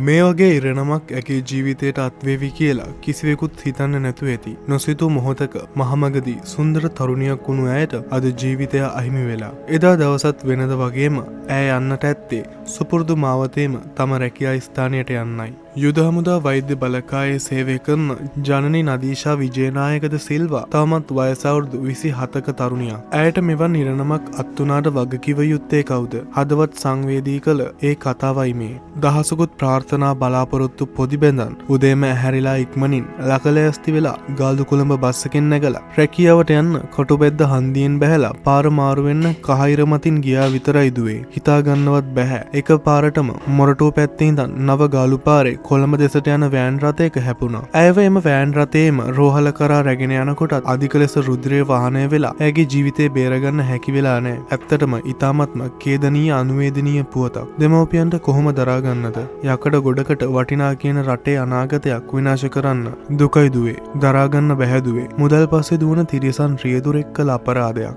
මේ වගේ ඉරණමක් ඇගේ ජීවිතයට අත්වේවි කියලා කිසිවෙකුත් හිතන්න නැතුව ඇති. නොසිතූ මොහොතක මහමගදී සුන්දර තරුණියක් වුණු ඇයට අද ජීවිතය අහිමි වෙලා. එදා දවසත් වෙනද වගේම ඇය යන්නට ඇත්තේ සුපුරුදු මාවතේම තම රැකියා ස්ථානයට යන්නයි. යුද හමුදා වෛද්‍ය බලකායේ සේවය කරන ජනනී නදීෂා විජේනායකද සිල්වා තවමත් වයස අවුරුදු 27ක තරුණියක්. ඇයට මෙවන් ඉරණමක් අත්තුනාට වගකිව යුත්තේ කවුද? හදවත් සංවේදී කළ ඒ කතාවයි මේ. දහසකුත් ප්‍රාර්ථනා බලාපොරොත්තු පොදි බැඳන් උදේම ඇහැරිලා ඉක්මනින් ලකලෑස්ති වෙලා ගාල්දු කොළඹ බස් එකෙන් නැගලා රැකියාවට යන්න කොටුබෙද්ද හන්දියෙන් බැහැලා පාර මාරු වෙන්න කහයිර මතින් ගියා විතරයි දුවේ. හිතා ගන්නවත් බැහැ. එක පාරටම මොරටුව පැත්තේ ඉඳන් නව ගාලු පාරේ කොළඹ දෙසට යන වෑන් රථයක හැපුණා. ඇයව එම වෑන් රථයේම රෝහල කරා රැගෙන යනකොටත් අධික ලෙස රුධිරය වාහනය වෙලා ඇගේ ජීවිතේ බේරගන්න හැකි වෙලා නැහැ. ඇත්තටම ඊ타මත්ම ඛේදනීය අනුවේදනීය පුවතක්. දෙමව්පියන්ට කොහොම දරා ගන්නද? යකඩ ගොඩකට වටිනා කියන රටේ අනාගතයක් විනාශ කරන්න දුකයි දුවේ. දරා ගන්න බැහැ දුවේ. මුදල් පස්සේ දුවන තිරිසන් රියදුරෙක් කළ අපරාධයක්.